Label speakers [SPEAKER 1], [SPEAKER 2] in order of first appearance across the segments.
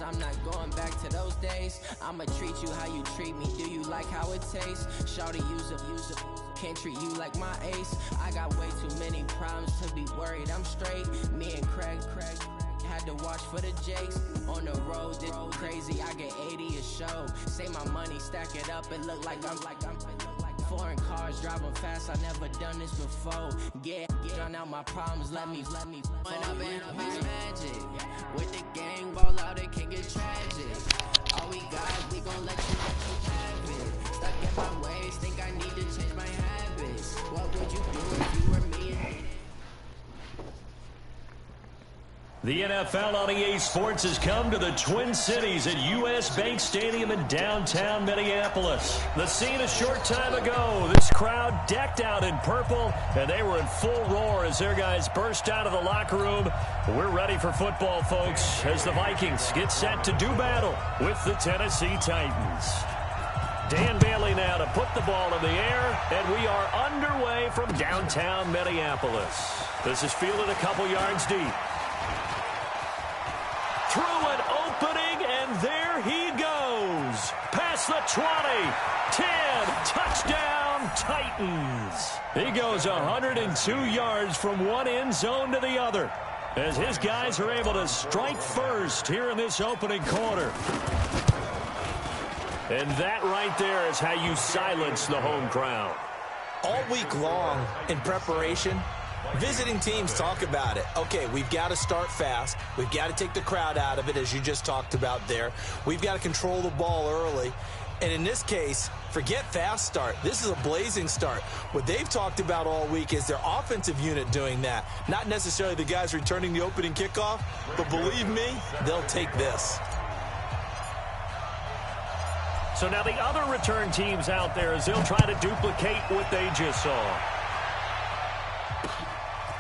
[SPEAKER 1] I'm not going back to those days. I'ma treat you how you treat me. Do you like how it tastes? Shawty, use up. Can't treat you like my ace. I got way too many problems to be worried. I'm straight. Me and Craig had to watch for the Jakes. On the road, this crazy. I get 80 a show. Say my money, stack it up. It look like I'm foreign cars driving fast. I never done this before. Drown out my problems. Let me. When up and magic. With the gang ball out, it can get tragic. All we got, we gon' let you have it. Stuck in my ways, think I need to change my habits. What would you do if you were me?
[SPEAKER 2] The NFL on EA Sports has come to the Twin Cities at US Bank Stadium in downtown Minneapolis. The scene a short time ago, this crowd decked out in purple, and they were in full roar as their guys burst out of the locker room. We're ready for football, folks, as the Vikings get set to do battle with the Tennessee Titans. Dan Bailey now to put the ball in the air, and we are underway from downtown Minneapolis. This is fielded a couple yards deep. Through an opening, and there he goes. Past the 20, 10, touchdown, Titans. He goes 102 yards from one end zone to the other, as his guys are able to strike first here in this opening quarter. And that right there is how you silence the home crowd.
[SPEAKER 3] All week long in preparation, visiting teams talk about it. Okay, we've got to start fast. We've got to take the crowd out of it, as you just talked about there. We've got to control the ball early. And in this case, forget fast start. This is a blazing start. What they've talked about all week is their offensive unit doing that. Not necessarily the guys returning the opening kickoff, but believe me, they'll take this.
[SPEAKER 2] So now the other return teams out there as they'll try to duplicate what they just saw.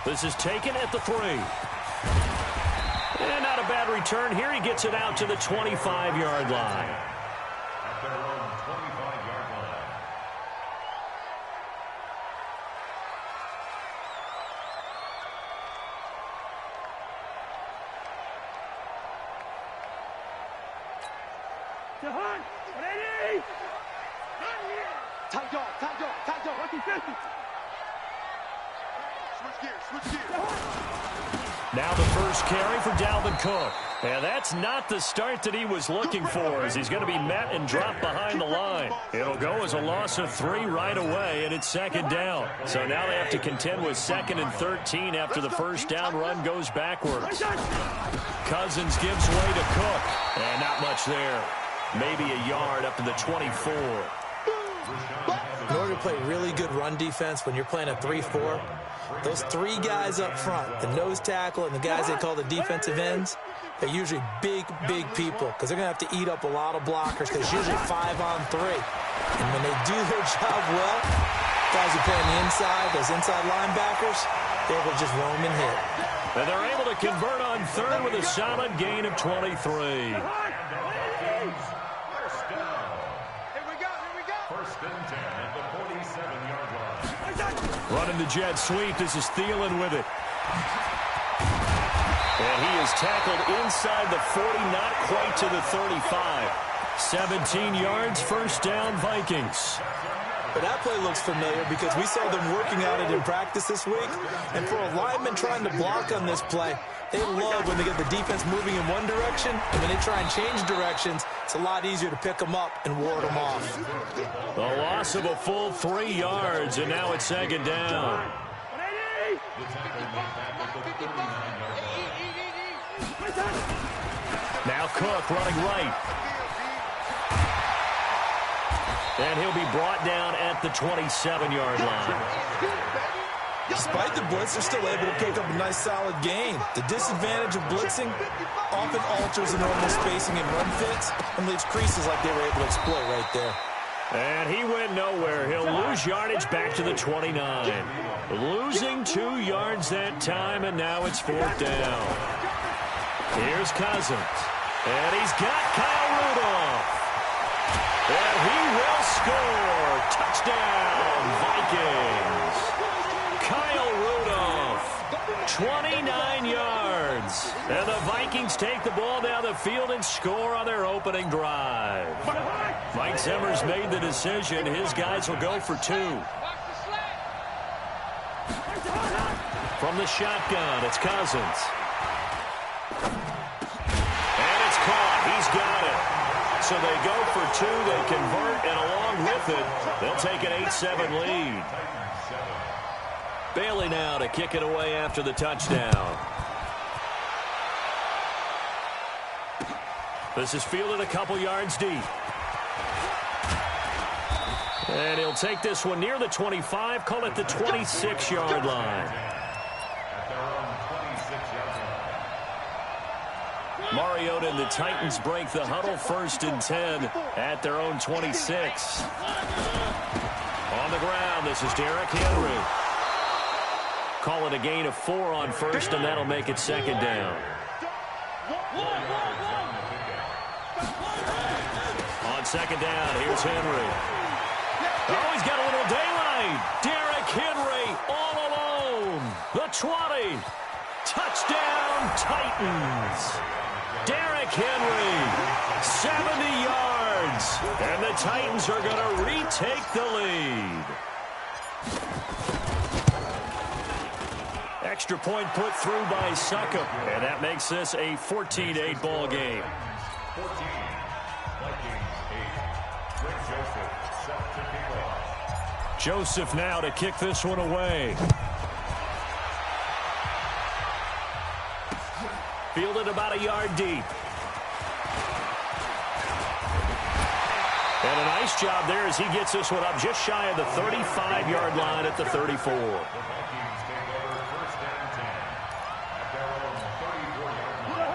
[SPEAKER 2] This is taken at the 3. And not a bad return here. He gets it out to the 25-yard line.
[SPEAKER 4] At their own 25-yard line.
[SPEAKER 5] Jahan, ready? Tight dog, working 50. Switch gears.
[SPEAKER 2] Now the first carry for Dalvin Cook. And that's not the start that he was looking for, as he's going to be met and dropped behind the line. It'll go as a loss of 3 right away, and it's second down. So now they have to contend with 2nd and 13 after the first down run goes backwards. Cousins gives way to Cook, and not much there. Maybe a yard up to the 24.
[SPEAKER 3] In order to play really good run defense when you're playing a 3-4, those 3 guys up front, the nose tackle and the guys they call the defensive ends, they're usually big people because they're going to have to eat up a lot of blockers because it's usually 5-on-3. And when they do their job well, guys who play on the inside, those inside linebackers, they're able to just roam and hit.
[SPEAKER 2] And they're able to convert on 3rd with a solid gain of 23. Running the jet sweep. This is Thielen with it. And he is tackled inside the 40, not quite to the 35. 17 yards, first down, Vikings.
[SPEAKER 3] But that play looks familiar because we saw them working out it in practice this week. And for a lineman trying to block on this play, they love when they get the defense moving in one direction. And when they try and change directions, it's a lot easier to pick them up and ward them off.
[SPEAKER 2] A loss of a full 3 yards, and now it's second down. Now Cook running right. And he'll be brought down at the 27-yard line.
[SPEAKER 3] Despite the blitz, they're still able to pick up a nice solid gain. The disadvantage of blitzing often alters the normal spacing and run fits and leaves creases like they were able to exploit right there.
[SPEAKER 2] And he went nowhere. He'll lose yardage back to the 29. Losing 2 yards that time, and now it's 4th down. Here's Cousins. And he's got Kyle Rudolph. And he will score. Touchdown, Vikings. Kyle Rudolph 29 yards. And the Vikings take the ball down the field and score on their opening drive. Mike Zimmer's made the decision. His guys will go for 2. From the shotgun, it's Cousins. And it's caught. He's got it. So they go for 2. They convert, and along with it, they'll take an 8-7 lead. Bailey now to kick it away after the touchdown. This is fielded a couple yards deep. And he'll take this one near the 25, call it the 26-yard line. Mariota and the Titans break the huddle, 1st and 10 at their own 26. On the ground, this is Derrick Henry. Call it a gain of 4 on 1st, and that'll make it 2nd down. On 2nd down, here's Henry. Oh, he's got a little daylight. Derrick Henry all alone. The 20. Touchdown, Titans. Derrick Henry, 70 yards. And the Titans are going to retake the lead. Extra point put through by Succop. And that makes this a 14-8 ball game.
[SPEAKER 4] 14, Vikings 8. Greg Joseph set to kick off.
[SPEAKER 2] Joseph now to kick this one away. Fielded about a yard deep. And a nice job there as he gets this one up just shy of the 35-yard line at the 34.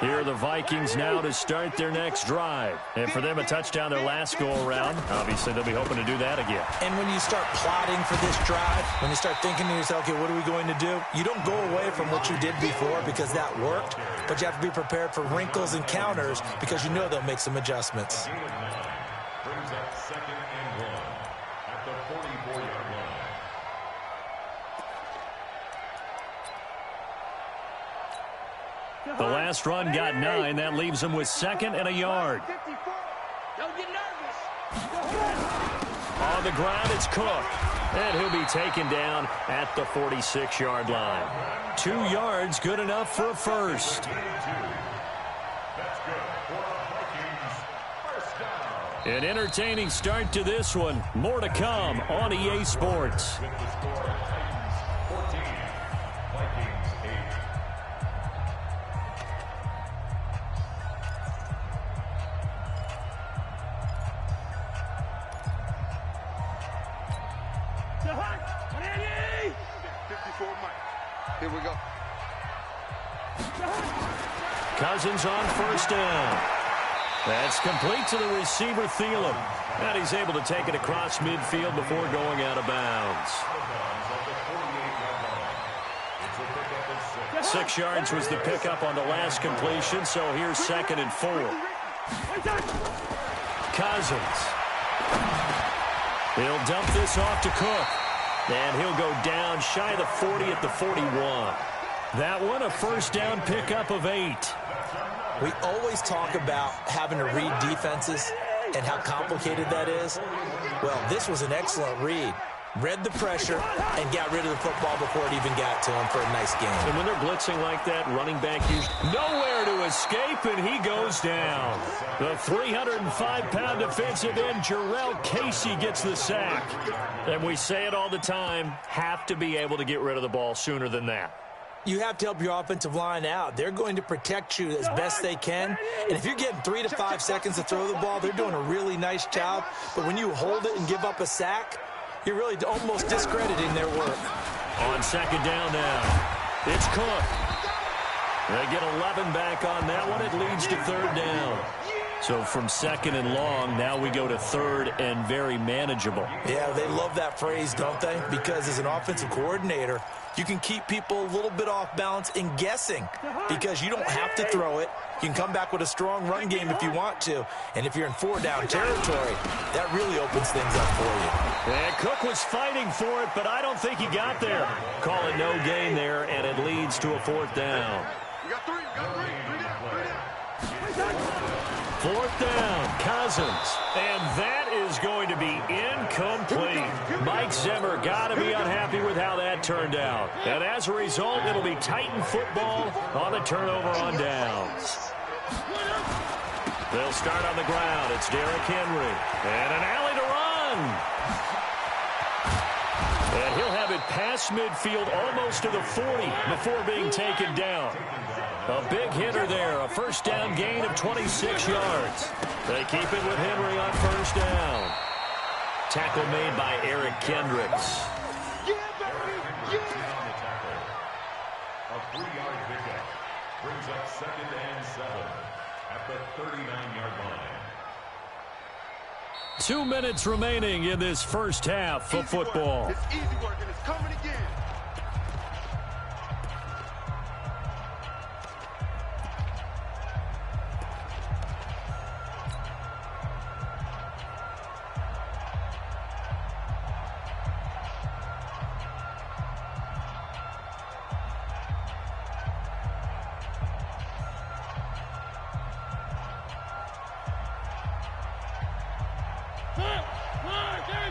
[SPEAKER 2] Here are the Vikings now to start their next drive. And for them, a touchdown their last go-around. Obviously, they'll be hoping to do that again.
[SPEAKER 3] And when you start plotting for this drive, when you start thinking to yourself, okay, what are we going to do? You don't go away from what you did before because that worked, but you have to be prepared for wrinkles and counters because you know they'll make some adjustments.
[SPEAKER 4] Brings up 2nd and 1 at the 44-yard line.
[SPEAKER 2] The last run got 9. That leaves him with 2nd and a yard.
[SPEAKER 5] Don't get nervous.
[SPEAKER 2] On the ground, it's Cook. And he'll be taken down at the 46-yard line. 2 yards, good enough for a first.
[SPEAKER 4] That's good for a Vikings first down.
[SPEAKER 2] An entertaining start to this one. More to come on EA Sports.
[SPEAKER 4] With the score, Titans 14, Vikings 8.
[SPEAKER 5] Ready? 54 Mike. Here we go.
[SPEAKER 2] Cousins on 1st down. That's complete to the receiver, Thielen. And he's able to take it across midfield before going out of bounds. 6 yards was the pickup on the last completion, so here's 2nd and 4. Cousins. He'll dump this off to Cook. And he'll go down shy of the 40 at the 41. That one, a 1st down pickup of 8.
[SPEAKER 3] We always talk about having to read defenses and how complicated that is. Well, this was an excellent read. Read the pressure and got rid of the football before it even got to him for a nice game.
[SPEAKER 2] And when they're blitzing like that, running back usually nowhere to escape, and he goes down. The 305-pound defensive end, Jarrell Casey, gets the sack. And we say it all the time, have to be able to get rid of the ball sooner than that.
[SPEAKER 3] You have to help your offensive line out. They're going to protect you as best they can. And if you're getting 3 to 5 seconds to throw the ball, they're doing a really nice job. But when you hold it and give up a sack, you're really almost discrediting their work.
[SPEAKER 2] On 2nd down now, it's Cook. They get 11 back on that one. It leads to 3rd down. So from 2nd and long, now we go to 3rd and very manageable.
[SPEAKER 3] Yeah, they love that phrase, don't they? Because as an offensive coordinator, you can keep people a little bit off balance and guessing because you don't have to throw it. You can come back with a strong run game if you want to. And if you're in 4-down territory, that really opens things up for you.
[SPEAKER 2] And Cook was fighting for it, but I don't think he got there. Call it no gain there, and it leads to a 4th down.
[SPEAKER 5] You got three. Three down.
[SPEAKER 2] 4th down, Cousins. And that is going to be incomplete. Mike Zimmer got to be unhappy with how that turned out. And as a result, it'll be Titan football on the turnover on downs. They'll start on the ground. It's Derrick Henry. And an alley to run. And he'll have it past midfield almost to the 40 before being taken down. A big hitter there. A 1st down gain of 26 yards. They keep it with Henry on 1st down. Tackle made by Eric Kendricks.
[SPEAKER 5] Yeah, baby. Yeah.
[SPEAKER 4] A 3-yard pickup brings up 2nd and 7 at the 39-yard line.
[SPEAKER 2] 2 minutes remaining in this first half of football.
[SPEAKER 5] It's easy work, and it's coming again.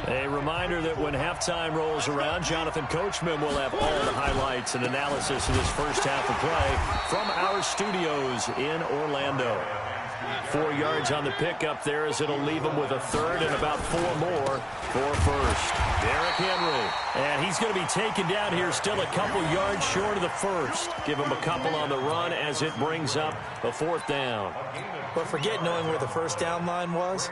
[SPEAKER 2] A reminder that when halftime rolls around, Jonathan Coachman will have all the highlights and analysis of this first half of play from our studios in Orlando. 4 yards on the pickup there as it'll leave him with a 3rd and about 4 more for 1st. Derrick Henry. And he's going to be taken down here still a couple yards short of the 1st. Give him a couple on the run as it brings up a 4th down.
[SPEAKER 3] But forget knowing where the 1st down line was.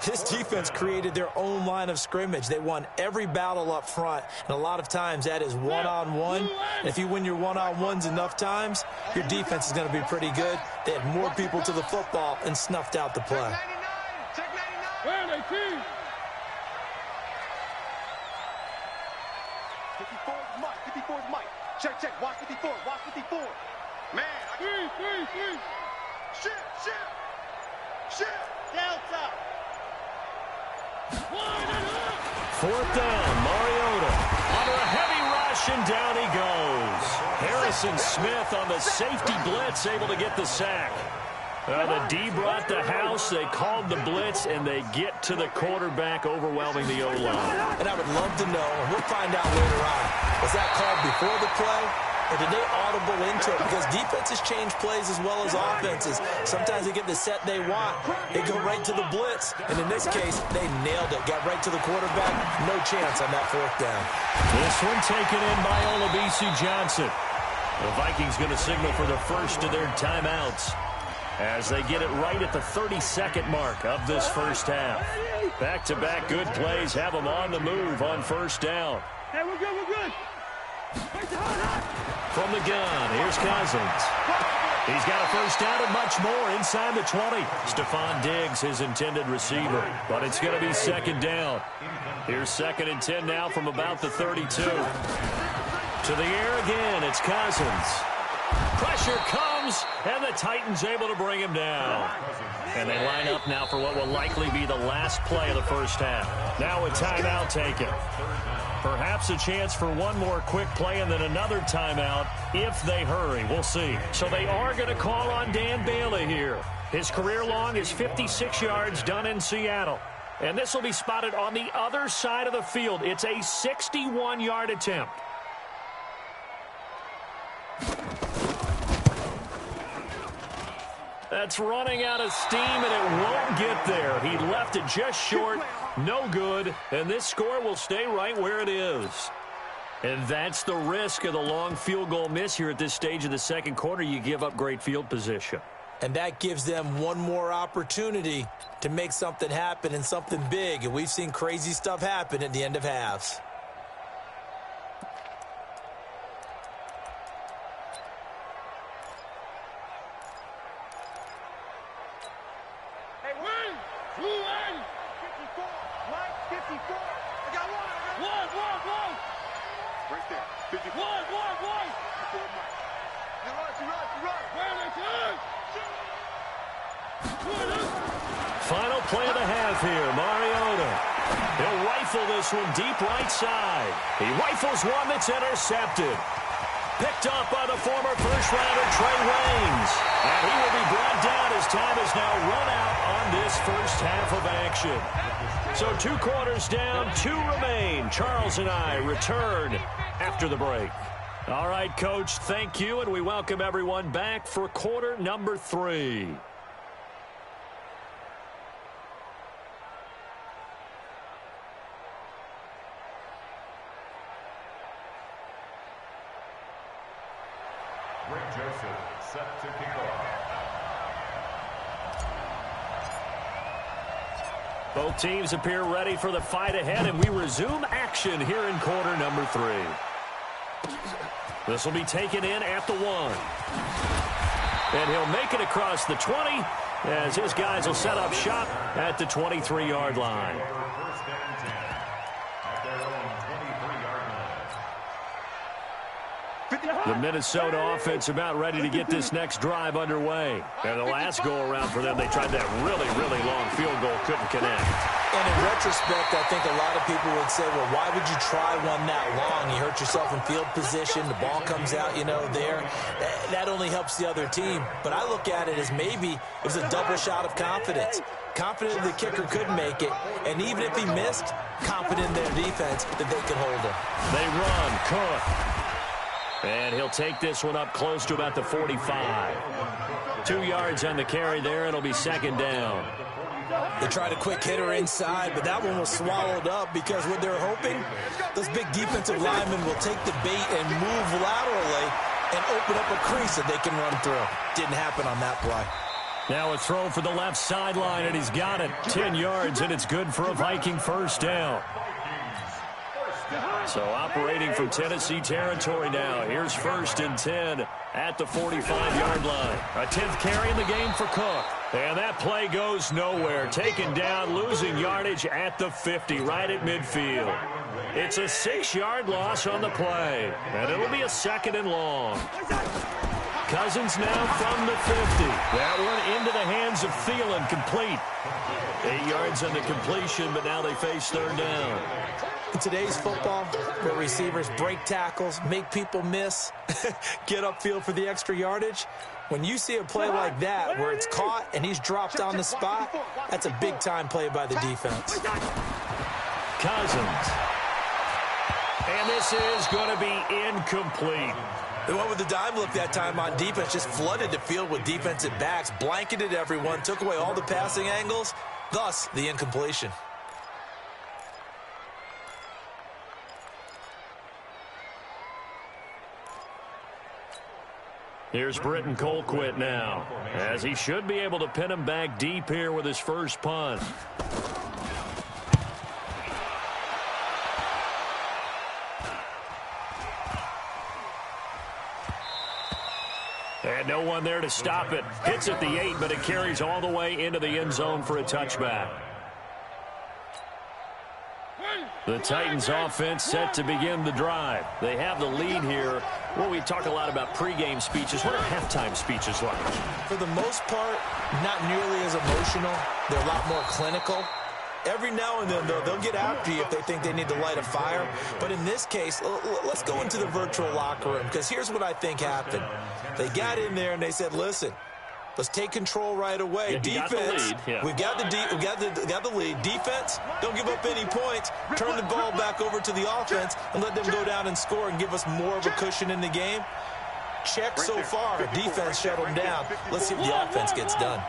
[SPEAKER 3] This defense created their own line of scrimmage. They won every battle up front, and a lot of times that is one-on-one. And if you win your one-on-ones enough times, your defense is going to be pretty good. They had more people to the football and snuffed out the play.
[SPEAKER 5] Check 99. 54 is Mike. 54 is Mike. Check. Watch 54. Watch 54. Man. Shift. Delta.
[SPEAKER 2] 4th down, Mariota. Under a heavy rush, and down he goes. Harrison Smith on the safety blitz, able to get the sack. The D brought the house. They called the blitz, and they get to the quarterback, overwhelming the O-line.
[SPEAKER 3] And I would love to know, and we'll find out later on, was that called before the play, or did they audible into it? Because defenses change plays as well as offenses. Sometimes they get the set they want. They go right to the blitz. And in this case, they nailed it. Got right to the quarterback. No chance on that 4th down.
[SPEAKER 2] This one taken in by Olabisi Johnson. The Vikings going to signal for the first of their timeouts as they get it right at the 32nd mark of this first half. Back-to-back good plays have them on the move on 1st down.
[SPEAKER 5] Hey, we're good.
[SPEAKER 2] From the gun, here's Cousins. He's got a 1st down and much more inside the 20. Stephon Diggs, his intended receiver. But it's going to be 2nd down. Here's 2nd and 10 now from about the 32. To the air again, it's Cousins. Pressure comes, and the Titans able to bring him down. And they line up now for what will likely be the last play of the first half. Now a timeout taken. Perhaps a chance for one more quick play and then another timeout if they hurry. We'll see. So they are going to call on Dan Bailey here. His career long is 56 yards done in Seattle. And this will be spotted on the other side of the field. It's a 61-yard attempt. That's running out of steam, and it won't get there. He left it just short, no good, and this score will stay right where it is. And that's the risk of the long field goal miss here at this stage of the second quarter. You give up great field position.
[SPEAKER 3] And that gives them one more opportunity to make something happen and something big. And we've seen crazy stuff happen at the end of halves.
[SPEAKER 5] Right there. 54. One. Before Mike. You're right.
[SPEAKER 2] Final play of the half here, Mariota. He'll rifle this one deep right side. He rifles one that's intercepted. Picked up by the former first-rounder Trey Waynes. And he will be brought down as time has now run out on this first half of action. So 2 quarters down, 2 remain. Charles and I return after the break. All right, Coach, thank you, and we welcome everyone back for quarter number 3.
[SPEAKER 4] Greg Joseph set to kick off.
[SPEAKER 2] Both teams appear ready for the fight ahead, and we resume action here in quarter number 3. This will be taken in at the 1. And he'll make it across the 20 as his guys will set up shop at the 23-yard line.
[SPEAKER 4] First and 10 at their own 23-yard line.
[SPEAKER 2] The Minnesota offense about ready to get this next drive underway. And the last go-around for them, they tried that really, really long field goal, couldn't connect.
[SPEAKER 3] And in retrospect, I think a lot of people would say, well, why would you try one that long? You hurt yourself in field position. The ball comes out, there. That only helps the other team. But I look at it as maybe it was a double shot of confidence. Confident the kicker could make it. And even if he missed, confident in their defense that they could hold him.
[SPEAKER 2] They run. Cook. And he'll take this one up close to about the 45. 2 yards on the carry there. It'll be second down.
[SPEAKER 3] They tried a quick hitter inside, but that one was swallowed up because what they're hoping, those big defensive linemen will take the bait and move laterally and open up a crease that they can run through. Didn't happen on that play.
[SPEAKER 2] Now a throw for the left sideline, and he's got it. 10 yards, and it's good for a Viking first down. So operating from Tennessee territory now. Here's 1st and 10 at the 45-yard line. A 10th carry in the game for Cook. And that play goes nowhere. Taken down, losing yardage at the 50, right at midfield. It's a 6-yard loss on the play. And it'll be a 2nd and long. Cousins now from the 50. That one into the hands of Thielen, complete. 8 yards on the completion, but now they face 3rd down.
[SPEAKER 3] In today's football, where receivers break tackles, make people miss, get upfield for the extra yardage, when you see a play like that where it's caught and he's dropped on the spot, that's a big-time play by the defense.
[SPEAKER 2] Cousins. And this is going to be incomplete.
[SPEAKER 3] They went with the dime look that time on defense, just flooded the field with defensive backs, blanketed everyone, took away all the passing angles, thus the incompletion.
[SPEAKER 2] Here's Britton Colquitt now, as he should be able to pin him back deep here with his first punt. And no one there to stop it. Hits at the 8, but it carries all the way into the end zone for a touchback. The Titans offense set to begin the drive. They have the lead here. Well, we talk a lot about pregame speeches. What are halftime speeches like?
[SPEAKER 3] For the most part, not nearly as emotional. They're a lot more clinical. Every now and then, though, they'll get after you if they think they need to light a fire. But in this case, let's go into the virtual locker room, because here's what I think happened. They got in there and they said, listen, let's take control right away. Defense, we've got the lead. Defense, don't give up any points. Turn the ball back over to the offense and let them go down and score and give us more of a cushion in the game. Check so far. Defense shut them down. Let's see if the offense gets done.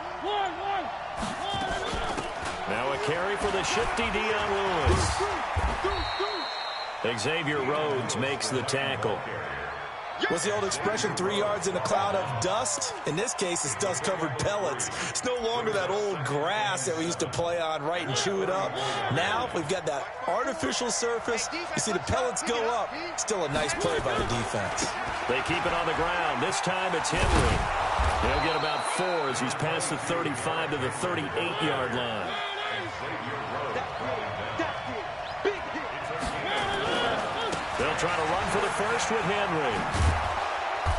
[SPEAKER 2] Now a carry for the shifty Dion Lewis. Xavier Rhodes makes the tackle.
[SPEAKER 3] What's the old expression, 3 yards in a cloud of dust? In this case, it's dust-covered pellets. It's no longer that old grass that we used to play on, right, and chew it up. Now we've got that artificial surface. You see the pellets go up. Still a nice play by the defense.
[SPEAKER 2] They keep it on the ground. This time it's Henry. He'll get about 4 as he's past the 35 to the 38-yard line. They'll try to run for the first with Henry.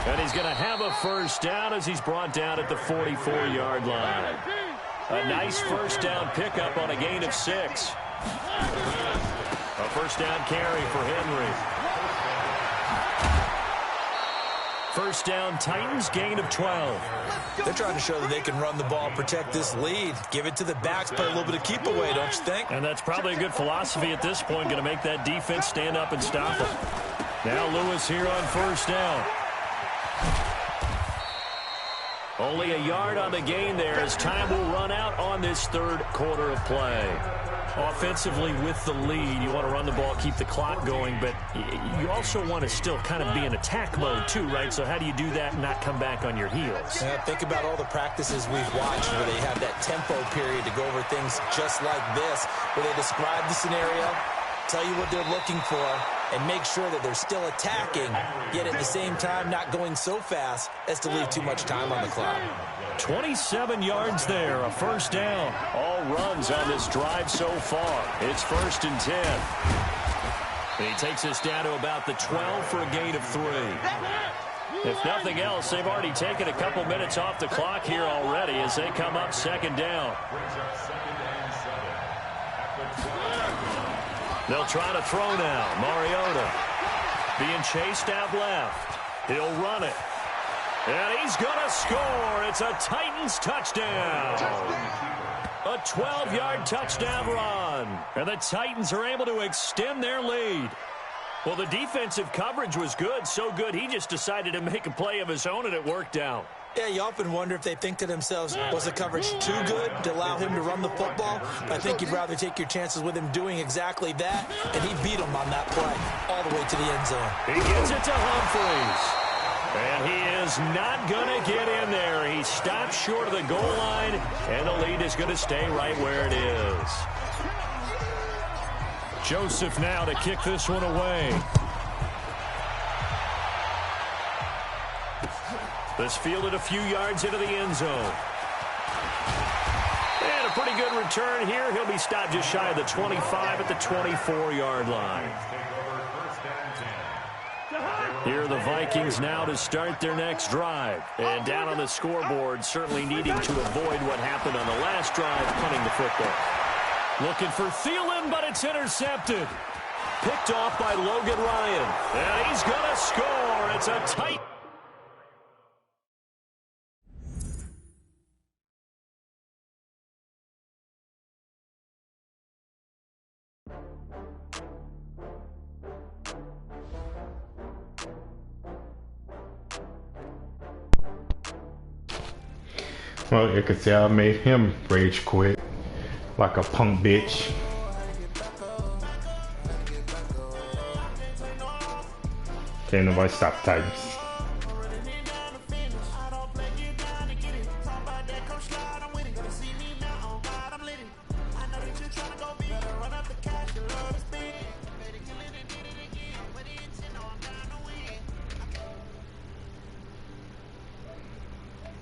[SPEAKER 2] And he's going to have a first down as he's brought down at the 44-yard line. A nice first down pickup on a gain of 6. A first down carry for Henry. First down Titans, gain of 12.
[SPEAKER 3] They're trying to show that they can run the ball, protect this lead. Give it to the backs, play a little bit of keep away, don't you think?
[SPEAKER 2] And that's probably a good philosophy at this point, going to make that defense stand up and stop them. Now Lewis here on first down. Only a yard on the gain there as time will run out on this third quarter of play. Offensively with the lead, you want to run the ball, keep the clock going, but you also want to still kind of be in attack mode too, right? So how do you do that and not come back on your heels?
[SPEAKER 3] Yeah, think about all the practices we've watched where they have that tempo period to go over things just like this, where they describe the scenario, tell you what they're looking for, and make sure that they're still attacking, yet at the same time not going so fast as to leave too much time on the clock.
[SPEAKER 2] 27 yards there, a first down. All runs on this drive so far. It's 1st and 10. And he takes us down to about the 12 for a gain of 3. If nothing else, they've already taken a couple minutes off the clock here already as they come up 2nd down. They'll try to throw now. Mariota being chased out left. He'll run it. And he's going to score. It's a Titans touchdown. A 12-yard touchdown run. And the Titans are able to extend their lead. Well, the defensive coverage was good, so good he just decided to make a play of his own, and it worked out.
[SPEAKER 3] Yeah, you often wonder if they think to themselves, was the coverage too good to allow him to run the football? I think you'd rather take your chances with him doing exactly that, and he beat him on that play all the way to the end zone.
[SPEAKER 2] He gets it to Humphries. And he is not going to get in there. He stops short of the goal line, and the lead is going to stay right where it is. Joseph now to kick this one away. This fielded a few yards into the end zone. And a pretty good return here. He'll be stopped just shy of the 25 at the 24-yard line. Here are the Vikings now to start their next drive. And down on the scoreboard, certainly needing to avoid what happened on the last drive, punting the football. Looking for Thielen, but it's intercepted. Picked off by Logan Ryan. And he's going to score. It's a tight.
[SPEAKER 6] Well, you could say I made him rage quit like a punk bitch. Can't nobody stop the Titans.